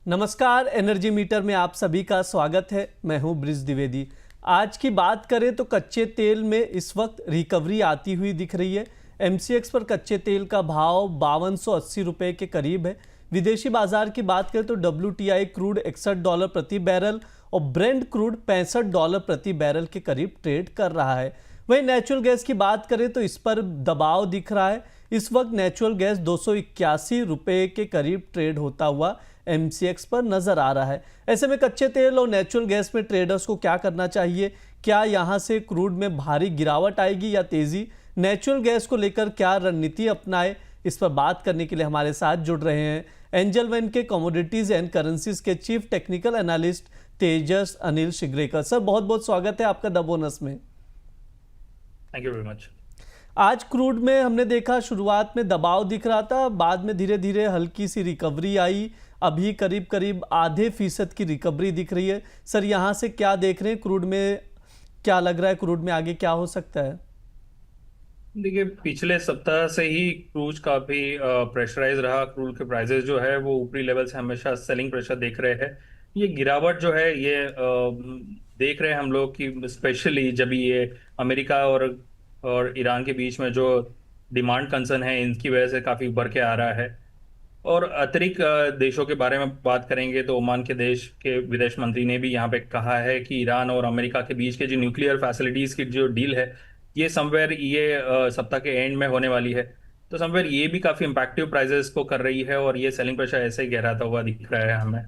नमस्कार, energy meter में आप सभी का स्वागत है। मैं हूं ब्रिज द्विवेदी। आज की बात करें तो कच्चे तेल में इस वक्त रिकवरी आती हुई दिख रही है। एमसीएक्स पर कच्चे तेल का भाव 5280 रुपये के करीब है। विदेशी बाजार की बात करें तो डब्ल्यूटीआई क्रूड $61 प्रति बैरल और ब्रेंट क्रूड $65 प्रति बैरल के करीब ट्रेड कर रहा है। वहीं नेचुरल गैस की बात करें तो इस पर दबाव दिख रहा है। इस वक्त नेचुरल गैस 281 रुपये के करीब ट्रेड होता हुआ एमसीएक्स पर नजर आ रहा है। ऐसे में कच्चे तेल और नेचुरल गैस में ट्रेडर्स को क्या करना चाहिए? क्या यहां से क्रूड में भारी गिरावट आएगी या तेजी? नेचुरल गैस को लेकर क्या रणनीति अपनाए? इस पर बात करने के लिए हमारे साथ जुड़ रहे हैं एंजल वन के कमोडिटीज एंड करेंसीज के चीफ टेक्निकल एनालिस्ट तेजस अनिल शिग्रेकर। सर, बहुत बहुत स्वागत है आपका द बोनस में। Thank you very much. आज क्रूड में हमने देखा शुरुआत में दबाव दिख रहा था, बाद में धीरे धीरे हल्की सी रिकवरी आई। अभी करीब करीब आधे फीसद की रिकवरी दिख रही है। सर, यहाँ से क्या देख रहे हैं क्रूड में? क्या लग रहा है क्रूड में आगे क्या हो सकता है? देखिए, पिछले सप्ताह से ही क्रूज काफी प्रेशराइज रहा। क्रूड के प्राइसेस जो है वो ऊपरी लेवल से हमेशा सेलिंग प्रेशर देख रहे हैं। ये गिरावट जो है ये देख रहे हैं हम लोग कि स्पेशली जब ये अमेरिका और ईरान के बीच में जो डिमांड कंसर्न है इनकी वजह से काफी उभर के आ रहा है। और अतिरिक्त देशों के बारे में बात करेंगे तो ओमान के देश के विदेश मंत्री ने भी यहाँ पे कहा है कि ईरान और अमेरिका के बीच के जो न्यूक्लियर फैसिलिटीज की जो डील है ये समवेयर ये सप्ताह के एंड में होने वाली है। तो समवेयर ये भी काफी इम्पैक्टिव प्राइजेस को कर रही है और ये सेलिंग प्रेशर ऐसे ही गहराता हुआ दिख रहा है हमें।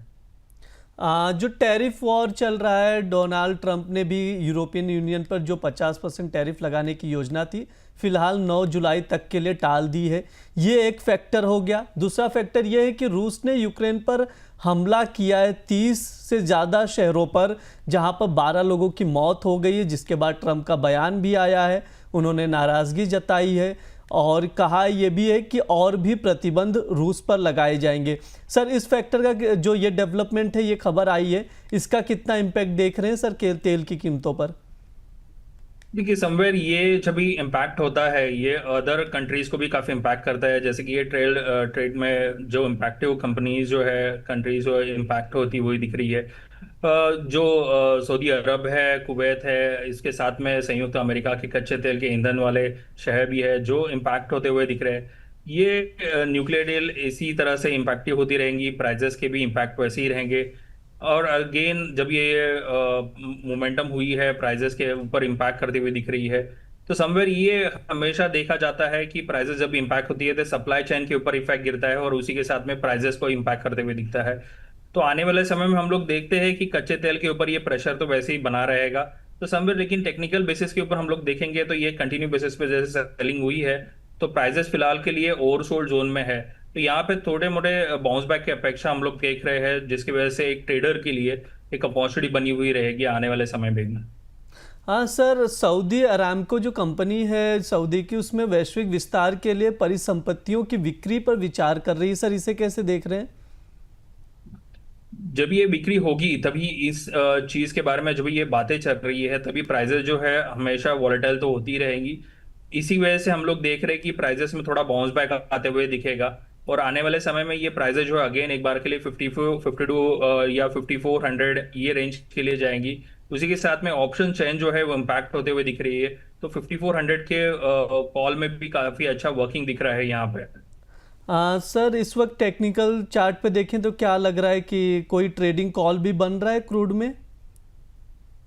जो टैरिफ वॉर चल रहा है, डोनाल्ड ट्रंप ने भी यूरोपियन यूनियन पर जो 50% टैरिफ लगाने की योजना थी, फिलहाल 9 जुलाई तक के लिए टाल दी है। ये एक फैक्टर हो गया। दूसरा फैक्टर ये है कि रूस ने यूक्रेन पर हमला किया है 30 से ज़्यादा शहरों पर, जहां पर 12 लोगों की मौत हो गई है, जिसके बाद ट्रंप का बयान भी आया है। उन्होंने नाराज़गी जताई है और कहा यह भी है कि और भी प्रतिबंध रूस पर लगाए जाएंगे। सर, इस फैक्टर का जो ये डेवलपमेंट है, ये खबर आई है, इसका कितना इम्पैक्ट देख रहे हैं सर तेल की कीमतों पर? देखिए, समवेयर ये जब भी इम्पैक्ट होता है ये अदर कंट्रीज को भी काफी इम्पैक्ट करता है। जैसे कि ये ट्रेड में जो इम्पैक्टिव कंपनीज जो है कंट्रीज जो इम्पैक्ट होती हुई दिख रही है। जो सऊदी अरब है, कुवैत है, इसके साथ में संयुक्त अमेरिका के कच्चे तेल के ईंधन वाले शहर भी है जो इम्पैक्ट होते हुए दिख रहे हैं। ये न्यूक्लियर डील इसी तरह से इम्पैक्टिव होती रहेंगी, प्राइजेस के भी इम्पैक्ट वैसे ही रहेंगे। और अगेन जब ये मोमेंटम हुई है प्राइजेस के ऊपर इम्पैक्ट करती हुई दिख रही है, तो समवेयर ये हमेशा देखा जाता है कि प्राइजेस जब इम्पैक्ट होती है तो सप्लाई चेन के ऊपर इफेक्ट गिरता है और उसी के साथ में प्राइजेस को इम्पैक्ट करते हुए दिखता है। तो आने वाले समय में हम लोग देखते हैं कि कच्चे तेल के ऊपर ये प्रेशर तो वैसे ही बना रहेगा। तो समवेयर लेकिन टेक्निकल बेसिस के ऊपर हम लोग देखेंगे तो ये कंटिन्यू बेसिस पे जैसे सेलिंग हुई है तो प्राइजेस फिलहाल के लिए ओवरसोल्ड जोन में है। तो यहाँ पे थोड़े मोटे बाउंस बैक की अपेक्षा हम लोग देख रहे हैं, जिसकी वजह से एक ट्रेडर के लिए एक अपॉर्चुनिटी बनी हुई रहेगी आने वाले समय में। हाँ सर, सऊदी अरामको जो कंपनी है सऊदी की, उसमें वैश्विक विस्तार के लिए परिसंपत्तियों की बिक्री पर विचार कर रही है। सर, इसे कैसे देख रहे हैं? जब ये बिक्री होगी तभी इस चीज के बारे में जब ये बातें चल रही है तभी प्राइजेस जो है हमेशा वॉलेटाइल तो होती रहेंगी। इसी वजह से हम लोग देख रहे हैं कि प्राइजेस में थोड़ा बाउंस बैक आते हुए दिखेगा। और आने वाले समय में ये प्राइजेस जो है अगेन एक बार के लिए 52 या 5400 ये रेंज के लिए जाएंगी। उसी के साथ में ऑप्शन चेन जो है वो इम्पैक्ट होते हुए दिख रही है। तो 5400 के कॉल में भी काफी अच्छा वर्किंग दिख रहा है यहाँ पे। सर, इस वक्त टेक्निकल चार्ट पे देखें तो क्या लग रहा है कि कोई ट्रेडिंग कॉल भी बन रहा है क्रूड में?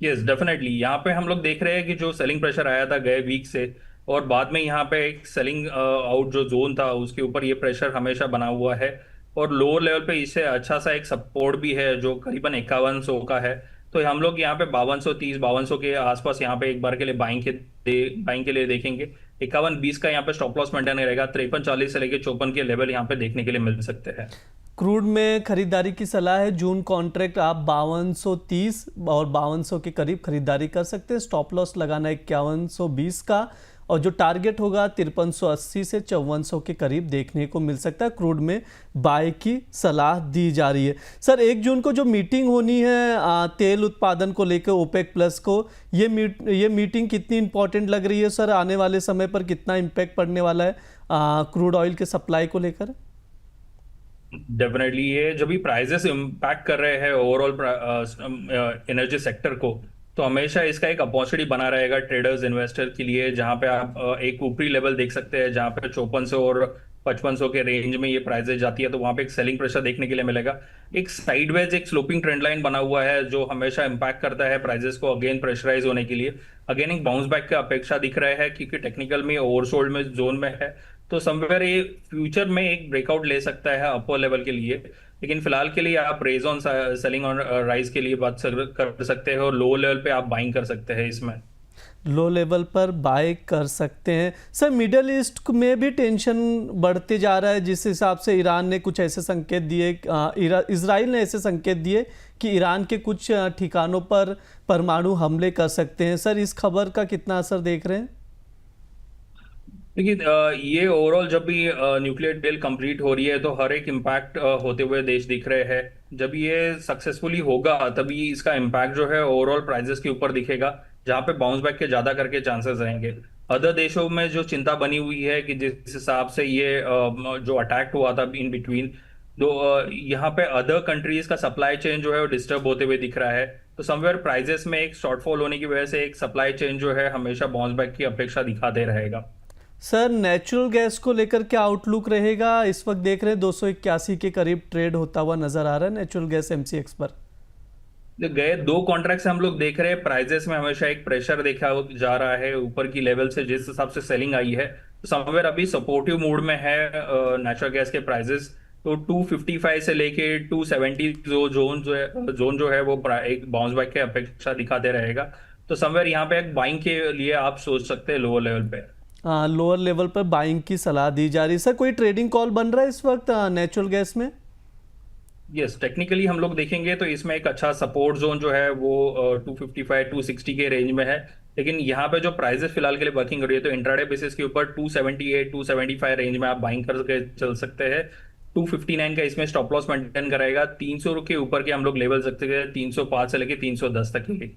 यस, डेफिनेटली यहाँ पे हम लोग देख रहे हैं कि जो सेलिंग प्रेशर आया था गए वीक से और बाद में यहाँ पे एक सेलिंग आउट जो जोन था उसके ऊपर ये प्रेशर हमेशा बना हुआ है। और लोअर लेवल पे इससे अच्छा सा एक सपोर्ट भी है जो करीबन 5100 का है। तो हम लोग यहाँ पे 5230 5200 के आसपास यहाँ पे एक बार के लिए बाइंग के लिए देखेंगे। 5120 का यहाँ पे स्टॉप लॉस मेंटेन रहेगा। 5340 से लेकर 54 के लेवल यहाँ पे देखने के लिए मिल सकते हैं। क्रूड में खरीदारी की सलाह है। जून कॉन्ट्रैक्ट आप 5230 और 5200 के करीब खरीदारी कर सकते हैं। स्टॉप लॉस लगाना 5120 का और जो टारगेट होगा 5380 से 5400 के करीब देखने को मिल सकता है। क्रूड में बाय की सलाह दी जा रही है। सर, 1 जून को जो मीटिंग होनी है तेल उत्पादन को लेकर ओपेक प्लस को, ये मीटिंग कितनी इंपॉर्टेंट लग रही है सर? आने वाले समय पर कितना इम्पैक्ट पड़ने वाला है क्रूड ऑयल के सप्लाई को लेकर? डेफिनेटली ये जब भी प्राइजेस इम्पैक्ट कर रहे हैं ओवरऑल एनर्जी सेक्टर को, तो हमेशा इसका एक अपॉर्चुनिटी बना रहेगा ट्रेडर्स इन्वेस्टर के लिए, जहां पे आप एक ऊपरी लेवल देख सकते हैं जहां पे 5400 और 5500 के रेंज में ये प्राइजेस जाती है, तो वहां पे एक सेलिंग प्रेशर देखने के लिए मिलेगा। एक साइडवेज एक स्लोपिंग ट्रेंड लाइन बना हुआ है जो हमेशा इम्पैक्ट करता है प्राइजेस को अगेन प्रेशराइज होने के लिए। अगेन एक बाउंस बैक की अपेक्षा दिख रहा है क्योंकि टेक्निकल में ओवरसोल्ड में जोन में है। तो समवेयर ये फ्यूचर में एक ब्रेकआउट ले सकता है अपर लेवल के लिए। लेकिन फिलहाल के लिए आप raise on ceiling on rise के लिए बात कर सकते हैं, और लो लेवल पे आप बाइंग कर सकते हैं इसमें। लो लेवल पर बाय कर सकते हैं। सर मिडल ईस्ट में भी टेंशन बढ़ते जा रहा है, जिस हिसाब से ईरान ने कुछ ऐसे संकेत दिए, इजराइल ने ऐसे संकेत दिए कि ईरान के कुछ ठिकानों पर परमाणु हमले कर सकते हैं। सर इस खबर का कितना असर देख रहे हैं? देखिए, ये ओवरऑल जब भी न्यूक्लियर डील कंप्लीट हो रही है तो हर एक इम्पैक्ट होते हुए देश दिख रहे हैं। जब ये सक्सेसफुली होगा तभी इसका इम्पैक्ट जो है ओवरऑल प्राइजेस के ऊपर दिखेगा, जहां पे बाउंस बैक के ज्यादा करके चांसेस रहेंगे। अदर देशों में जो चिंता बनी हुई है कि जिस हिसाब से ये जो अटैक हुआ था इन बिटवीन, तो यहाँ पे अदर कंट्रीज का सप्लाई चेन जो है वो डिस्टर्ब होते हुए दिख रहा है। तो समवेयर प्राइजेस में एक शॉर्टफॉल होने की वजह से एक सप्लाई चेन जो है हमेशा बाउंस बैक की अपेक्षा दिखाते रहेगा। सर नेचुरल गैस को लेकर क्या आउटलुक रहेगा? इस वक्त देख रहे हैं 281 के करीब ट्रेड होता हुआ नजर आ रहा है नेचुरल गैस एमसीएक्स पर। जो गए दो कॉन्ट्रैक्ट्स हम लोग देख रहे हैं, प्राइजेस में हमेशा एक प्रेशर देखा जा रहा है ऊपर की लेवल से जिस हिसाब से सेलिंग आई है। तो समवेयर अभी सपोर्टिव मूड में है नेचुरल गैस के प्राइजेस। तो 255 से लेके 270 जोन जो है वो एक बाउंस बैक की अपेक्षा दिखाते रहेगा। तो समवेयर यहाँ पे एक बाइंग के लिए आप सोच सकते हैं लोअर लेवल पे। लोअर लेवल पर बाइंग की सलाह दी जा रही है। सर कोई ट्रेडिंग कॉल बन रहा है इस वक्त नेचुरल गैस में? यस, टेक्निकली हम लोग देखेंगे तो इसमें एक अच्छा सपोर्ट जोन जो है वो 255 260 के रेंज में है। लेकिन यहाँ पे जो प्राइसेस फिलहाल के लिए वर्किंग कर रही है, तो इंट्राडे बेसिस के ऊपर 278 275 रेंज में आप बाइंग करके चल सकते हैं। 259 का इसमें स्टॉप लॉस मेंटेन कराएगा। 300 के ऊपर के हम लोग लेवल सकते हैं 305 से लेके 310 तक के लिए।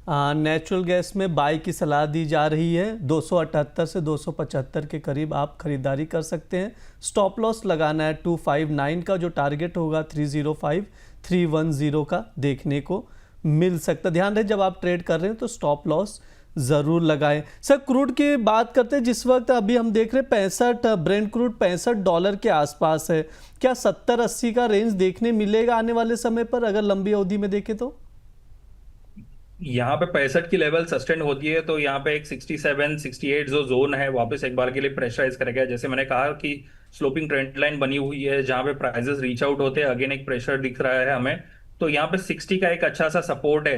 नेचुरल गैस में बाई की सलाह दी जा रही है। 278 से 275 के करीब आप खरीदारी कर सकते हैं। स्टॉप लॉस लगाना है 259 का, जो टारगेट होगा 305 310 का देखने को मिल सकता है। ध्यान रहे जब आप ट्रेड कर रहे हैं तो स्टॉप लॉस ज़रूर लगाएं। सर क्रूड की बात करते हैं, जिस वक्त अभी हम देख रहे हैं 65 ब्रेंट क्रूड $65 के आसपास है। क्या 70-80 का रेंज देखने मिलेगा आने वाले समय पर अगर लंबी अवधि में देखें तो? यहाँ पे 65 की लेवल सस्टेन होती है तो यहाँ पे एक 67 68 जो जोन है वापस एक बार के लिए प्रेशराइज करेगा। जैसे मैंने कहा कि स्लोपिंग ट्रेंड लाइन बनी हुई है जहाँ पे प्राइजेस रीच आउट होते हैं, अगेन एक प्रेशर दिख रहा है हमें। तो यहाँ पे 60 का एक अच्छा सा सपोर्ट है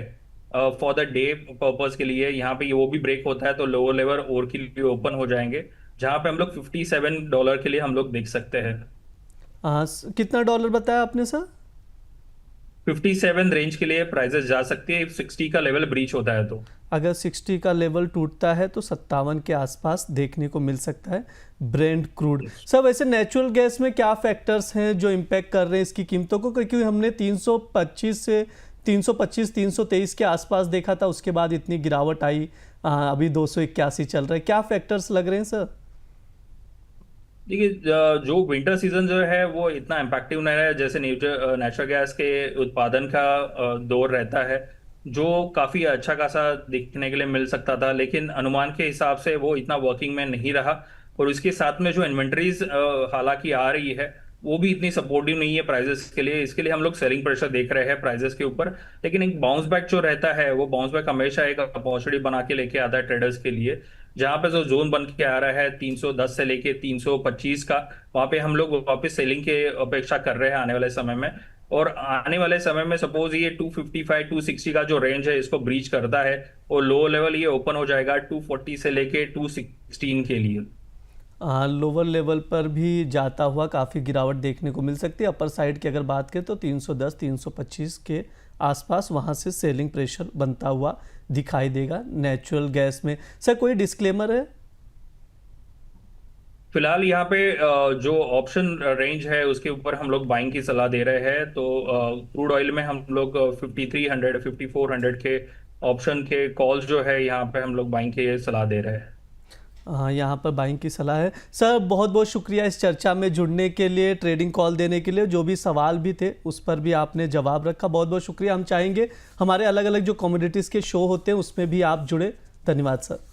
फॉर द डे पर्पज के लिए। यहाँ पे वो भी ब्रेक होता है तो लोअर लेवल और के लिए ओपन हो जाएंगे, जहाँ पे हम लोग $57 के लिए हम लोग देख सकते हैं। कितना डॉलर बताया आपने सर? 57 रेंज के लिए प्राइजेस जा सकती है 60 का लेवल ब्रीच होता है तो। अगर 60 का लेवल टूटता है तो 57 के आसपास देखने को मिल सकता है ब्रेंट क्रूड। सब वैसे नेचुरल गैस में क्या फैक्टर्स हैं जो इम्पैक्ट कर रहे हैं इसकी कीमतों को? क्योंकि हमने 325 से 323 के आसपास देखा था, उसके बाद इतनी गिरावट आई, अभी 281 चल रहा है। क्या फैक्टर्स लग रहे हैं सर? देखिए, जो विंटर सीजन जो है वो इतना इम्पैक्टिव नहीं रहा है, जैसे नेचुरल गैस के उत्पादन का दौर रहता है जो काफी अच्छा खासा दिखने के लिए मिल सकता था, लेकिन अनुमान के हिसाब से वो इतना वर्किंग में नहीं रहा। और उसके साथ में जो इन्वेंट्रीज हालांकि आ रही है वो भी इतनी सपोर्टिव नहीं है प्राइजेस के लिए। इसके लिए हम लोग सेलिंग प्रेशर देख रहे हैं प्राइजेस के ऊपर। लेकिन एक बाउंस बैक जो रहता है वो बाउंस बैक हमेशा एक अपॉर्चुनिटी बना के लेके आता है ट्रेडर्स के लिए। जहां पे जो जोन बन के आ रहा है 310 से लेके 325 का, वहां पे हम लोग वापस सेलिंग के अपेक्षा कर रहे हैं आने वाले समय में। और आने वाले समय में सपोज ये 255 260 का जो रेंज है इसको ब्रीच करता है और लो लेवल ये ओपन हो जाएगा 240 से लेके 216 के लिए। लोअर लेवल पर भी जाता हुआ काफ़ी गिरावट देखने को मिल सकती है। अपर साइड की अगर बात करें तो 310 325 के आसपास वहाँ से सेलिंग प्रेशर बनता हुआ दिखाई देगा नेचुरल गैस में। सर कोई डिस्क्लेमर है? फिलहाल यहाँ पे जो ऑप्शन रेंज है उसके ऊपर हम लोग बाइंग की सलाह दे रहे हैं। तो क्रूड ऑयल में हम लोग 5300 5400 के ऑप्शन के कॉल्स जो है यहाँ पे हम लोग बाइंग की सलाह दे रहे हैं। हाँ, यहाँ पर बाइंग की सलाह है। सर बहुत बहुत शुक्रिया इस चर्चा में जुड़ने के लिए, ट्रेडिंग कॉल देने के लिए। जो भी सवाल भी थे उस पर भी आपने जवाब रखा, बहुत बहुत शुक्रिया। हम चाहेंगे हमारे अलग अलग जो कमोडिटीज़ के शो होते हैं उसमें भी आप जुड़े। धन्यवाद सर।